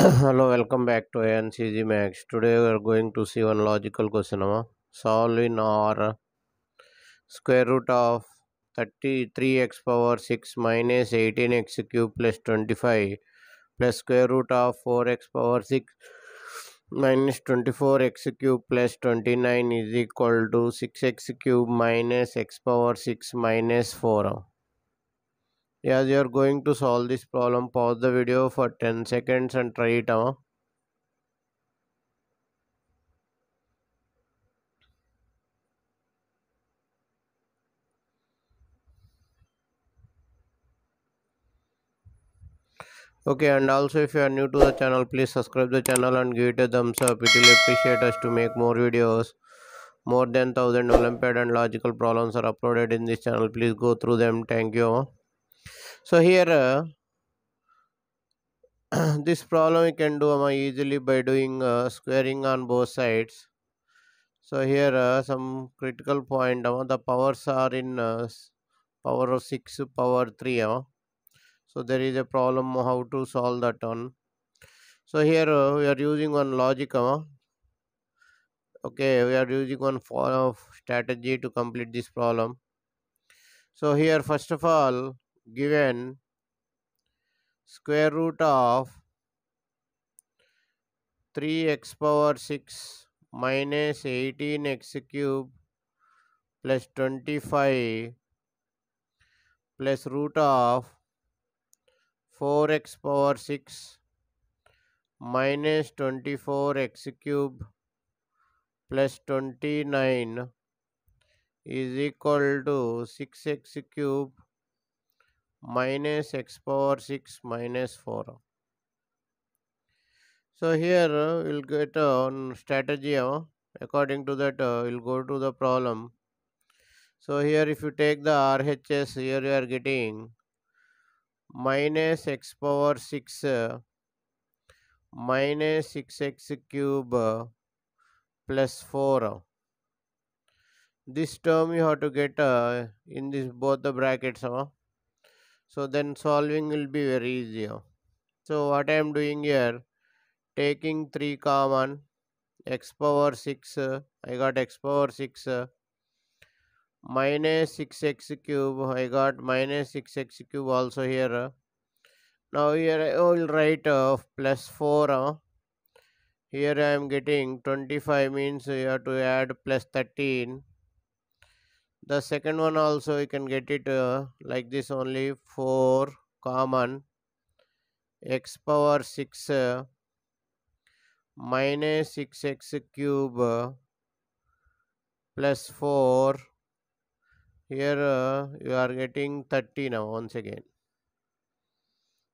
Hello, welcome back to ANCG Max. Today we are going to see one logical question. Solve in or square root of 33x power 6 minus 18x cube plus 25 plus square root of 4x power 6 minus 24x cube plus 29 is equal to 6x cube minus x power 6 minus 4. As you are going to solve this problem, pause the video for 10 seconds and try it. Okay, and also if you are new to the channel, please subscribe the channel and give it a thumbs up. It will appreciate us to make more videos. More than 1000 Olympiad and logical problems are uploaded in this channel. Please go through them. Thank you. So here, this problem we can do easily by doing squaring on both sides. So here, some critical point. The powers are in power of 6, power 3. So there is a problem how to solve that one. So here we are using one logic. Okay, we are using one form of strategy to complete this problem. So here first of all, given square root of 3x power 6 minus 18x cube plus 25 plus root of 4x power 6 minus 24x cube plus 29 is equal to 6x cube minus x power 6 minus 4. So here we'll get a strategy. According to that, we'll go to the problem. So here if you take the RHS, here you are getting minus x power 6 minus 6x cube plus 4. This term you have to get in this both the brackets. So then solving will be very easy. So what I am doing here, taking 3 common, x power 6, I got x power 6 minus 6x cube, I got minus 6x cube also here. Now here I will write plus 4. Here I am getting 25 means you have to add plus 13. The second one also you can get it like this only, 4 common, x power 6 minus 6x cube plus 4. Here you are getting 30 now once again.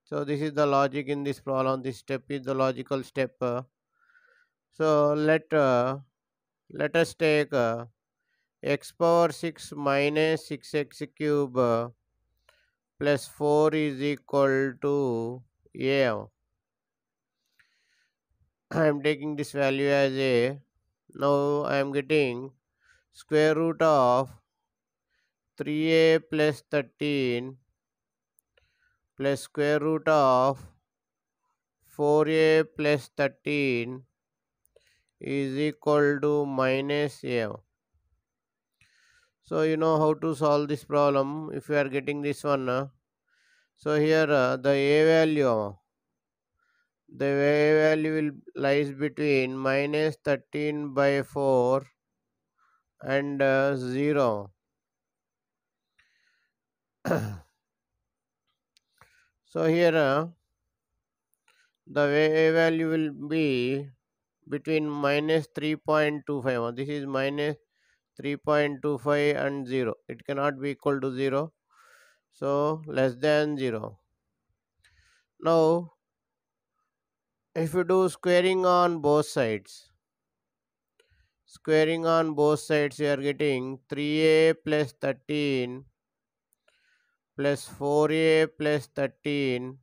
So this is the logic in this problem. This step is the logical step. So let us take x power 6 minus 6x cube plus 4 is equal to a. I am taking this value as a. Now I am getting square root of 3a plus 13 plus square root of 4a plus 13 is equal to minus a. So you know how to solve this problem if you are getting this one. So here the a value will lies between minus 13 by 4 and 0. So here the a value will be between minus 3.25. This is minus 3.25 and 0. It cannot be equal to 0. So less than 0. Now if you do squaring on both sides, you are getting 3a plus 13 plus 4a plus 13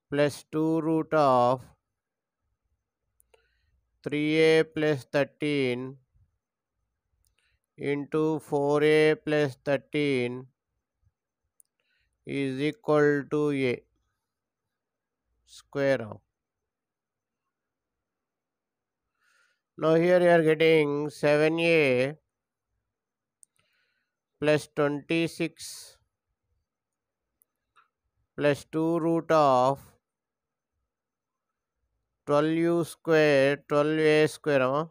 plus 2 root of 3a plus 13 into 4a plus 13 is equal to a. square. Now here you are getting 7a plus 26 plus 2 root of 12u square 12a square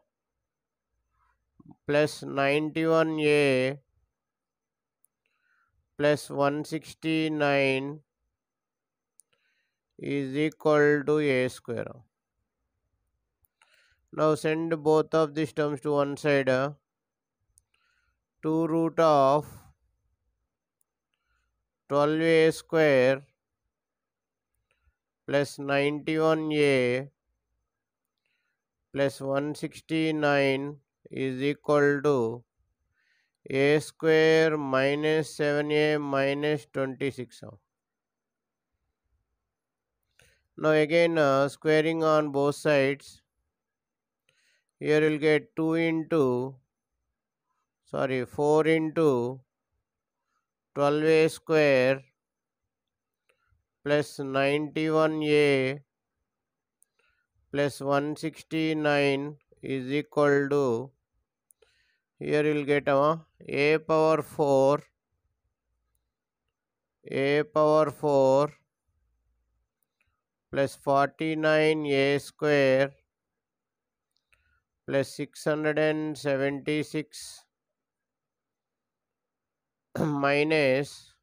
plus 91a plus 169 is equal to a square. Now send both of these terms to one side. 2 root of 12a square plus 91a plus 169 is equal to a square minus 7a minus 26. Now again squaring on both sides. Here you'll get 4 into 12a square plus 91a plus 169 is equal to, here you'll get a power 4 plus 49a square plus 676 minus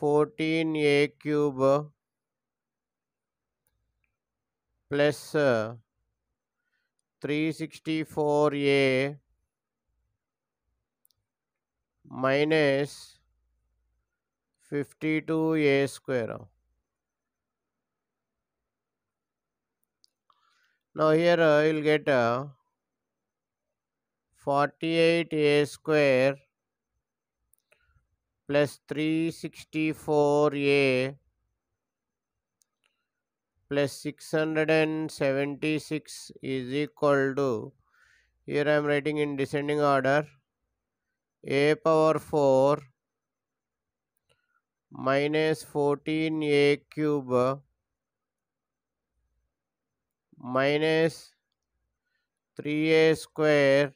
14a cube plus 364a minus 52a square. Now here you'll get 48a square plus 364a plus 676 is equal to, here I am writing in descending order, a power 4 minus 14a cube minus 3a square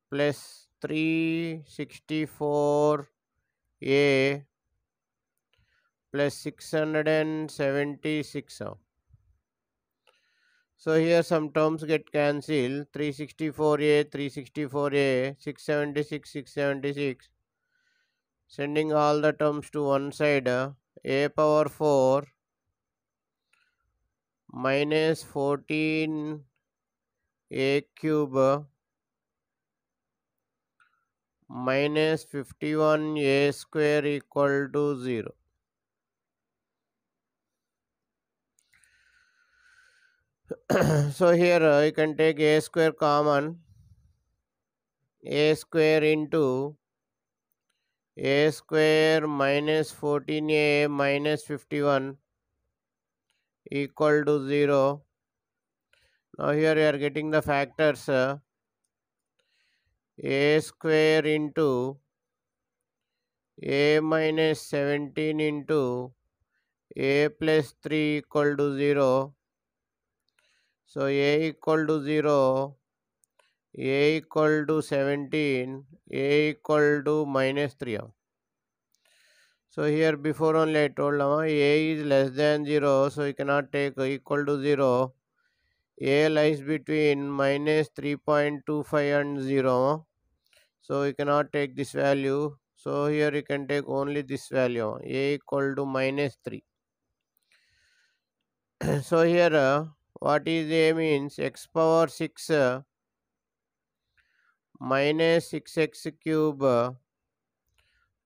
plus 364a plus 676. So here some terms get cancelled. 364a, 364a, 676, 676. Sending all the terms to one side. A power 4 minus 14a cube minus 51a square equal to 0. So here you can take a square common. A square into a square minus 14a minus 51 equal to 0. Now here you are getting the factors. A square into a minus 17 into a plus 3 equal to 0. So a equal to 0, a equal to 17, a equal to minus 3. So here before only I told a is less than 0, so you cannot take equal to 0. A lies between minus 3.25 and 0. So you cannot take this value. So here you can take only this value, a equal to minus 3. So here what is a means, x power 6 minus 6x cube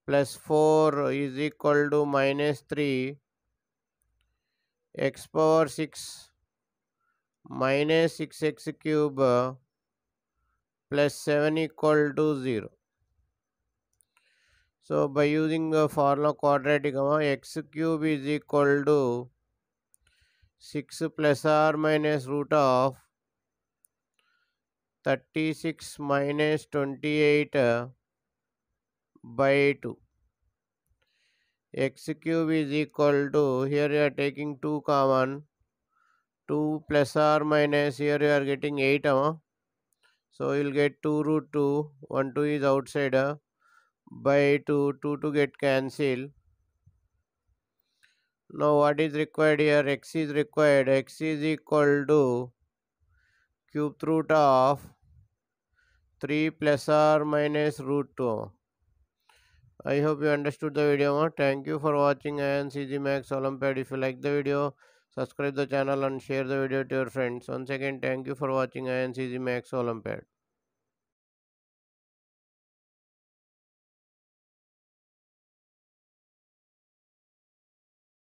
plus 4 is equal to minus 3. X power 6 minus 6x cube plus 7 equal to 0. So by using the formula quadratic, x cube is equal to 6 plus or minus root of 36 minus 28 by 2. x cube is equal to, here you are taking 2 common, 2 plus or minus, here you are getting 8, so you'll get 2 root 2, 1 2 is outside, by 2, 2 to get cancelled. Now what is required here? X is required. X is equal to cube root of 3 plus or minus root 2. I hope you understood the video. Thank you for watching INCG Max Olympiad. If you like the video, subscribe the channel and share the video to your friends. Once again, thank you for watching INCG Max Olympiad.